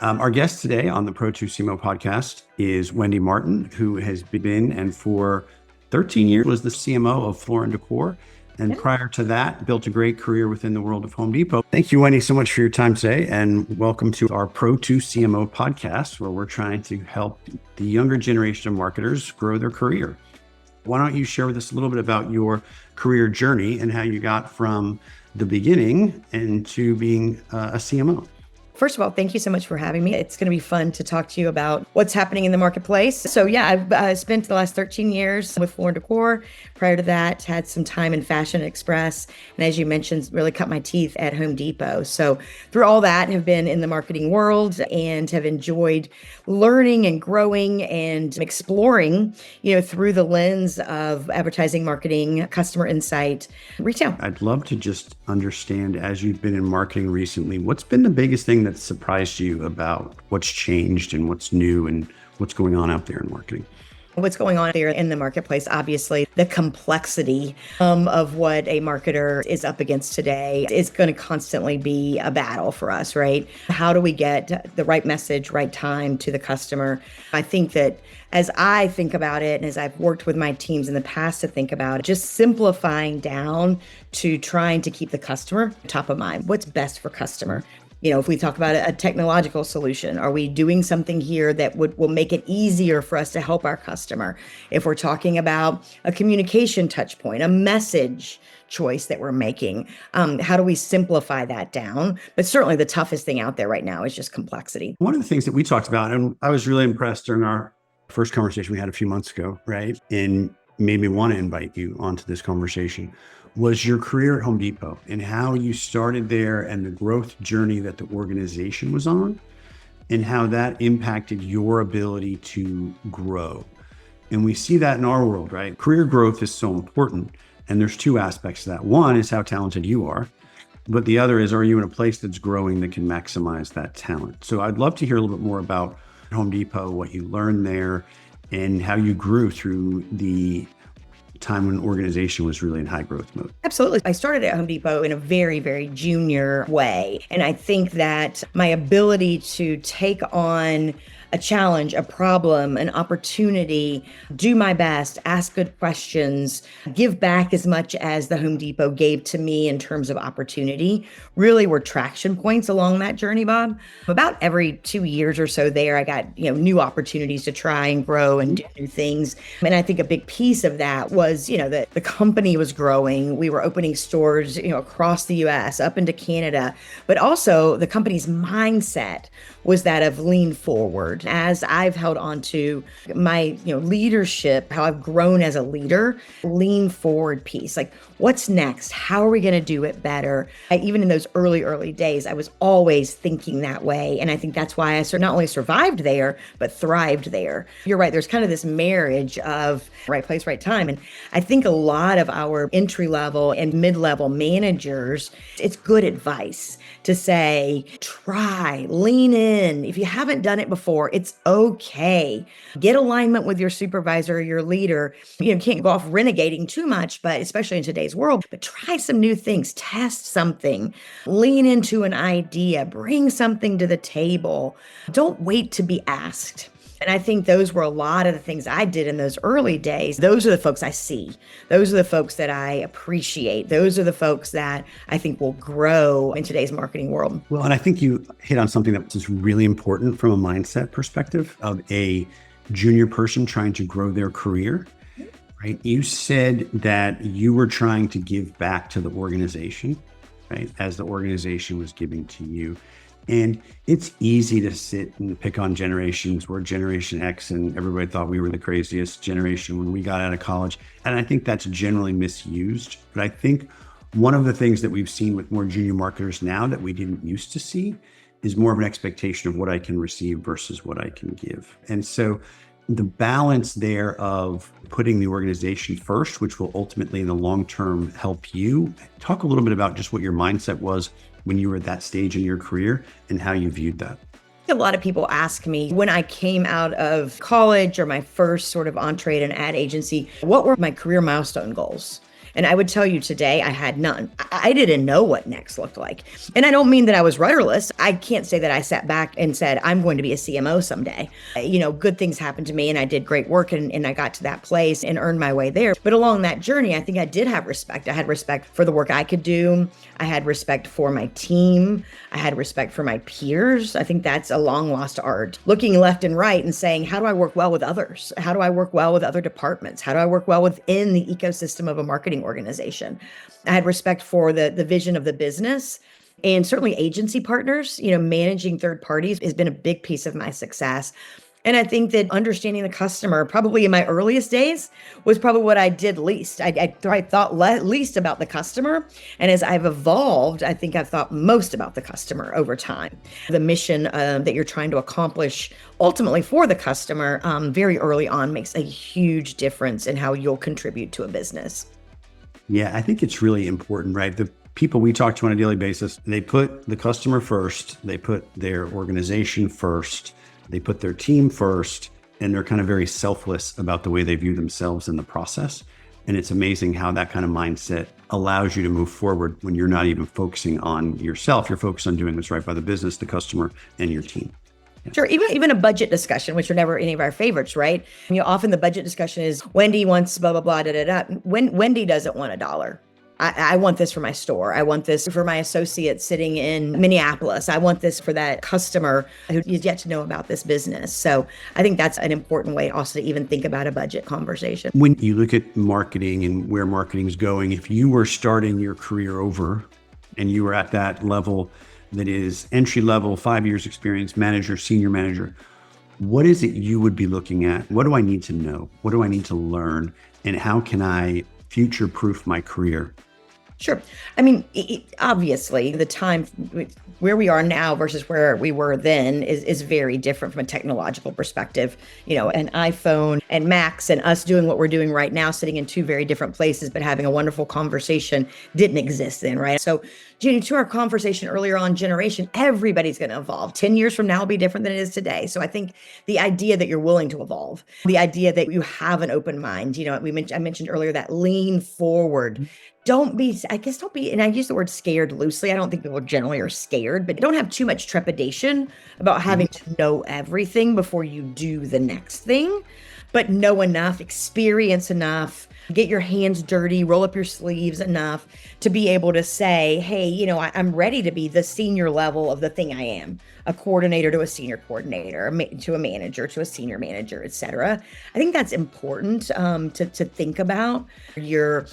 Our guest today on the Pro2 CMO podcast is Wendy Martin, who has been and for 13 years was the CMO of Floor Decor. And prior to that, built a great career within the world of Home Depot. Thank you, Wendy, so much for your time today. And welcome to our Pro2 CMO podcast, where we're trying to help the younger generation of marketers grow their career. Why don't you share with us a little bit about your career journey and how you got from the beginning into being a CMO? First of all, thank you so much for having me. It's going to be fun to talk to you about what's happening in the marketplace. So yeah, I've spent the last 13 years with Floor Decor. Prior to that, had some time in Fashion Express. And as you mentioned, really cut my teeth at Home Depot. So through all that, have been in the marketing world and have enjoyed learning and growing and exploring, through the lens of advertising, marketing, customer insight, retail. I'd love to just understand, as you've been in marketing recently, what's been the biggest thing that surprised you about what's changed and what's new and what's going on out there in marketing? What's going on there in the marketplace, obviously, the complexity of what a marketer is up against today is going to constantly be a battle for us, right? How do we get the right message, right time to the customer? I think that as I think about it, and as I've worked with my teams in the past to think about it, just simplifying down to trying to keep the customer top of mind. What's best for customer? If we talk about a technological solution, are we doing something here that will make it easier for us to help our customer? If we're talking about a communication touch point, a message choice that we're making, how do we simplify that down? But certainly the toughest thing out there right now is just complexity. One of the things that we talked about, and I was really impressed during our first conversation we had a few months ago, right? And made me want to invite you onto this conversation, was your career at Home Depot and how you started there and the growth journey that the organization was on and how that impacted your ability to grow. And we see that in our world, right? Career growth is so important. And there's two aspects to that. One is how talented you are, but the other is, are you in a place that's growing that can maximize that talent? So I'd love to hear a little bit more about Home Depot, what you learned there, and how you grew through the time when an organization was really in high growth mode. Absolutely. I started at Home Depot in a very, very junior way. And I think that my ability to take on a challenge, a problem, an opportunity, do my best, ask good questions, give back as much as the Home Depot gave to me in terms of opportunity, really were traction points along that journey, Bob. About every 2 years or so there, I got, new opportunities to try and grow and do new things. And I think a big piece of that was, that the company was growing. We were opening stores, across the US, up into Canada, but also the company's mindset was that of lean forward. As I've held on to my, leadership, how I've grown as a leader, lean forward piece, like what's next? How are we going to do it better? Even in those early days, I was always thinking that way. And I think that's why I not only survived there, but thrived there. You're right. There's kind of this marriage of right place, right time. And I think a lot of our entry level and mid-level managers, it's good advice to say, try, lean in. If you haven't done it before, it's okay. Get alignment with your supervisor or your leader. You can't go off renegading too much, but especially in today's world, but try some new things, test something, lean into an idea, bring something to the table. Don't wait to be asked. And I think those were a lot of the things I did in those early days. Those are the folks I see. Those are the folks that I appreciate. Those are the folks that I think will grow in today's marketing world. Well, and I think you hit on something that is really important from a mindset perspective of a junior person trying to grow their career, right? You said that you were trying to give back to the organization, right? As the organization was giving to you. And it's easy to sit and pick on generations. We're Generation X, and everybody thought we were the craziest generation when we got out of college. And I think that's generally misused. But I think one of the things that we've seen with more junior marketers now that we didn't used to see is more of an expectation of what I can receive versus what I can give. And so the balance there of putting the organization first, which will ultimately in the long term help you. Talk a little bit about just what your mindset was when you were at that stage in your career and how you viewed that. A lot of people ask me when I came out of college or my first sort of entree at an ad agency, what were my career milestone goals? And I would tell you today, I had none. I didn't know what next looked like. And I don't mean that I was rudderless. I can't say that I sat back and said, I'm going to be a CMO someday. Good things happened to me and I did great work and I got to that place and earned my way there. But along that journey, I think I did have respect. I had respect for the work I could do. I had respect for my team. I had respect for my peers. I think that's a long lost art. Looking left and right and saying, how do I work well with others? How do I work well with other departments? How do I work well within the ecosystem of a marketing organization? I had respect for the vision of the business. And certainly agency partners, managing third parties has been a big piece of my success. And I think that understanding the customer, probably in my earliest days, was probably what I did least. I thought least about the customer. And as I've evolved, I think I've thought most about the customer over time. The mission that you're trying to accomplish ultimately for the customer very early on makes a huge difference in how you'll contribute to a business. Yeah, I think it's really important, right? The people we talk to on a daily basis, they put the customer first, they put their organization first, they put their team first, and they're kind of very selfless about the way they view themselves in the process. And it's amazing how that kind of mindset allows you to move forward when you're not even focusing on yourself. You're focused on doing what's right by the business, the customer, and your team. Yeah. Sure. Even a budget discussion, which are never any of our favorites, right? Often the budget discussion is Wendy wants blah, blah, blah, da, da, da. Wendy doesn't want $1. I want this for my store. I want this for my associate sitting in Minneapolis. I want this for that customer who is yet to know about this business. So I think that's an important way also to even think about a budget conversation. When you look at marketing and where marketing is going, if you were starting your career over and you were at that level that is entry level, 5 years experience, manager, senior manager, what is it you would be looking at? What do I need to know? What do I need to learn? And how can I future-proof my career? Sure. I mean, obviously, the time where we are now versus where we were then is very different from a technological perspective. An iPhone and Macs and us doing what we're doing right now, sitting in two very different places, but having a wonderful conversation didn't exist then, right? So, Jenny, to our conversation earlier on generation, everybody's going to evolve. 10 years from now will be different than it is today. So I think the idea that you're willing to evolve, the idea that you have an open mind, I mentioned earlier that lean forward. Don't be, and I use the word scared loosely. I don't think people generally are scared, but don't have too much trepidation about having to know everything before you do the next thing, but know enough, experience enough, get your hands dirty, roll up your sleeves enough to be able to say, hey, I'm ready to be the senior level of the thing I am, a coordinator to a senior coordinator, to a manager, to a senior manager, et cetera. I think that's important to think about. Your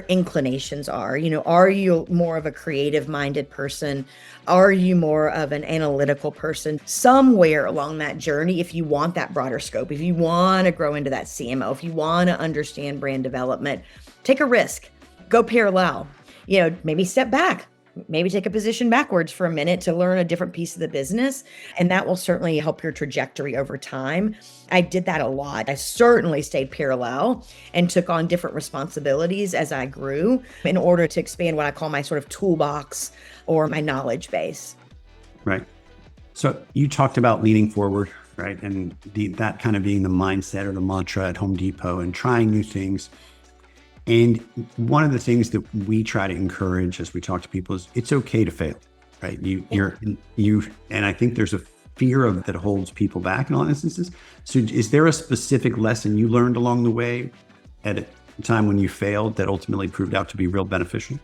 inclinations are you more of a creative minded person? Are you more of an analytical person? Somewhere along that journey, if you want that broader scope, if you want to grow into that CMO, if you want to understand brand development, take a risk, go parallel, maybe step back, maybe take a position backwards for a minute to learn a different piece of the business. And that will certainly help your trajectory over time. I did that a lot. I certainly stayed parallel and took on different responsibilities as I grew in order to expand what I call my sort of toolbox or my knowledge base. Right. So you talked about leaning forward, right? And that kind of being the mindset or the mantra at Home Depot and trying new things. And one of the things that we try to encourage as we talk to people is it's okay to fail, right? And I think there's a fear of that holds people back in all instances. So is there a specific lesson you learned along the way at a time when you failed that ultimately proved out to be real beneficial?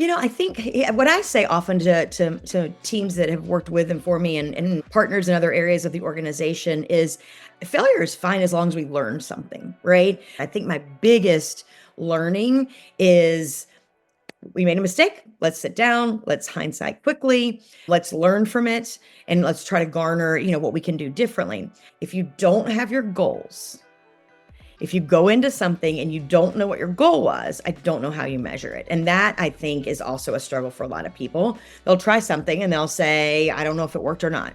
I think what I say often to teams that have worked with and for me and partners in other areas of the organization is failure is fine as long as we learn something, right? I think my biggest learning is we made a mistake. Let's sit down. Let's hindsight quickly. Let's learn from it. And let's try to garner, what we can do differently. If you don't have your goals, if you go into something and you don't know what your goal was, I don't know how you measure it. And that, I think, is also a struggle for a lot of people. They'll try something and they'll say, I don't know if it worked or not.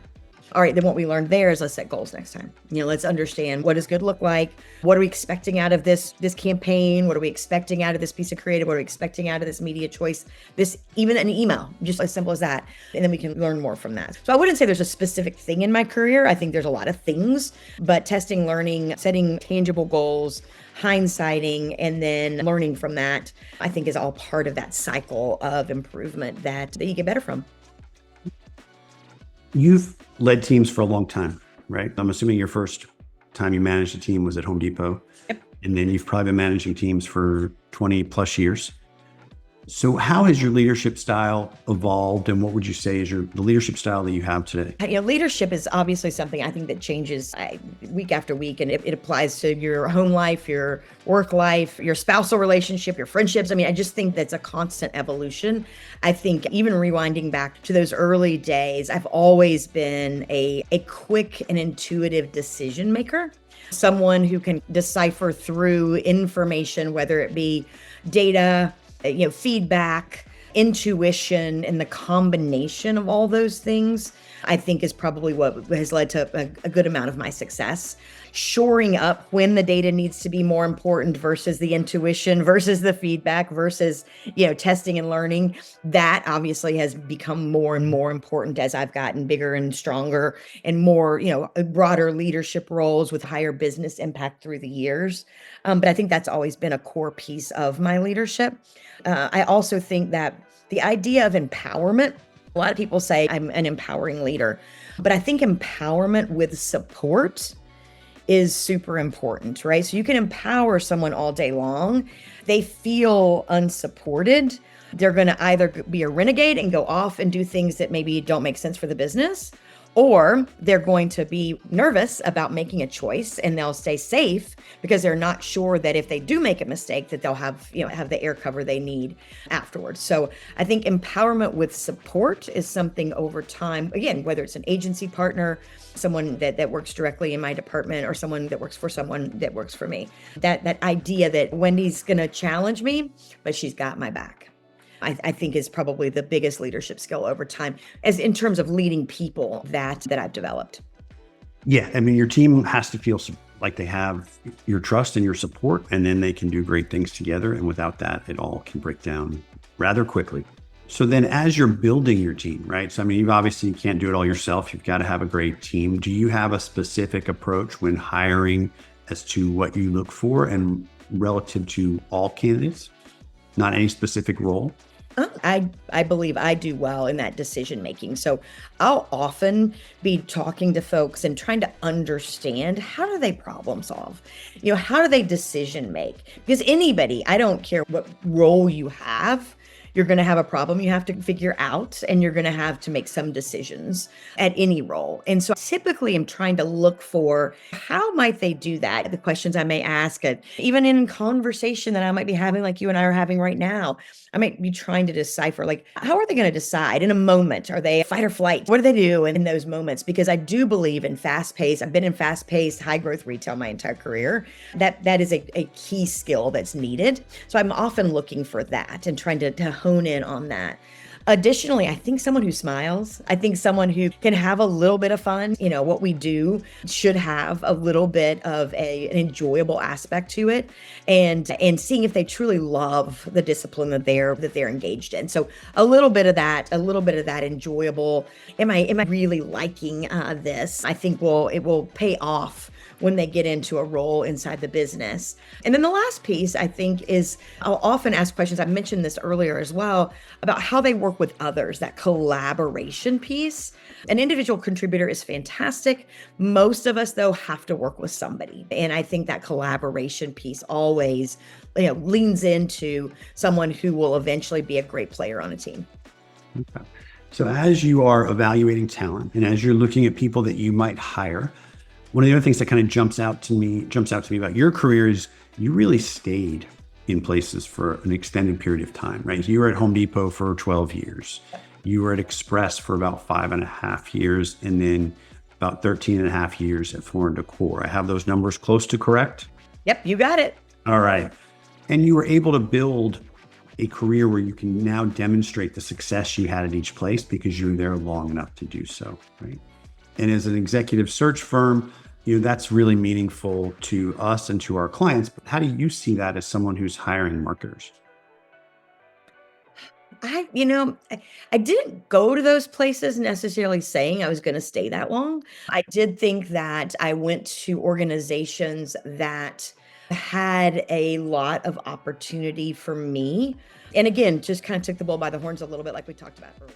All right, then what we learned there is let's set goals next time. Let's understand, what does good look like? What are we expecting out of this campaign? What are we expecting out of this piece of creative? What are we expecting out of this media choice? This, even an email, just as simple as that. And then we can learn more from that. So I wouldn't say there's a specific thing in my career. I think there's a lot of things, but testing, learning, setting tangible goals, hindsighting, and then learning from that, I think is all part of that cycle of improvement that you get better from. You've led teams for a long time, right? I'm assuming your first time you managed a team was at Home Depot. Yep. And then you've probably been managing teams for 20 plus years. So how has your leadership style evolved, and what would you say is the leadership style that you have today? Leadership is obviously something I think that changes week after week, and it applies to your home life, your work life, your spousal relationship, your friendships. I just think that's a constant evolution. I think even rewinding back to those early days, I've always been a quick and intuitive decision maker. Someone who can decipher through information, whether it be data, feedback, intuition, and the combination of all those things, I think is probably what has led to a good amount of my success. Shoring up when the data needs to be more important versus the intuition versus the feedback versus, testing and learning. That obviously has become more and more important as I've gotten bigger and stronger and more, broader leadership roles with higher business impact through the years. But I think that's always been a core piece of my leadership. I also think that the idea of empowerment, a lot of people say I'm an empowering leader, but I think empowerment with support is super important, right? So you can empower someone all day long. They feel unsupported. They're going to either be a renegade and go off and do things that maybe don't make sense for the business, or they're going to be nervous about making a choice and they'll stay safe because they're not sure that if they do make a mistake that they'll have the air cover they need afterwards. So I think empowerment with support is something over time, again, whether it's an agency partner, someone that works directly in my department, or someone that works for someone that works for me. That idea that Wendy's going to challenge me, but she's got my back, I think is probably the biggest leadership skill over time, as in terms of leading people that I've developed. Yeah, your team has to feel like they have your trust and your support, and then they can do great things together. And without that, it all can break down rather quickly. So then as you're building your team, right? So, you obviously can't do it all yourself. You've got to have a great team. Do you have a specific approach when hiring as to what you look for and relative to all candidates? Not any specific role? I believe I do well in that decision making. So I'll often be talking to folks and trying to understand, how do they problem solve? How do they decision make? Because anybody, I don't care what role you have, you're going to have a problem you have to figure out, and you're going to have to make some decisions at any role. And so typically I'm trying to look for, how might they do that? The questions I may ask, even in conversation that I might be having, like you and I are having right now, I might be trying to decipher, like, how are they going to decide in a moment? Are they fight or flight? What do they do in those moments? Because I do believe in fast-paced, I've been in fast-paced, high-growth retail my entire career. That is a key skill that's needed. So I'm often looking for that and trying to hone in on that. Additionally, I think someone who smiles, I think someone who can have a little bit of fun. What we do should have a little bit of an enjoyable aspect to it, and seeing if they truly love the discipline that they're engaged in. So a little bit of that enjoyable. Am I really liking this? I think it will pay off when they get into a role inside the business. And then the last piece, I think, is I'll often ask questions, I mentioned this earlier as well, about how they work with others, that collaboration piece. An individual contributor is fantastic. Most of us, though, have to work with somebody. And I think that collaboration piece always leans into someone who will eventually be a great player on a team. Okay. So as you are evaluating talent and as you're looking at people that you might hire, one of the other things that kind of jumps out to me about your career is you really stayed in places for an extended period of time, right? You were at Home Depot for 12 years. You were at Express for about 5.5 years, and then about 13.5 years at Floor Decor. I have those numbers close to correct? Yep, you got it. All right. And you were able to build a career where you can now demonstrate the success you had at each place because you were there long enough to do so, right? And as an executive search firm, that's really meaningful to us and to our clients. But how do you see that as someone who's hiring marketers? I didn't go to those places necessarily saying I was going to stay that long. I did think that I went to organizations that had a lot of opportunity for me. And again, just kind of took the bull by the horns a little bit, like we talked about earlier.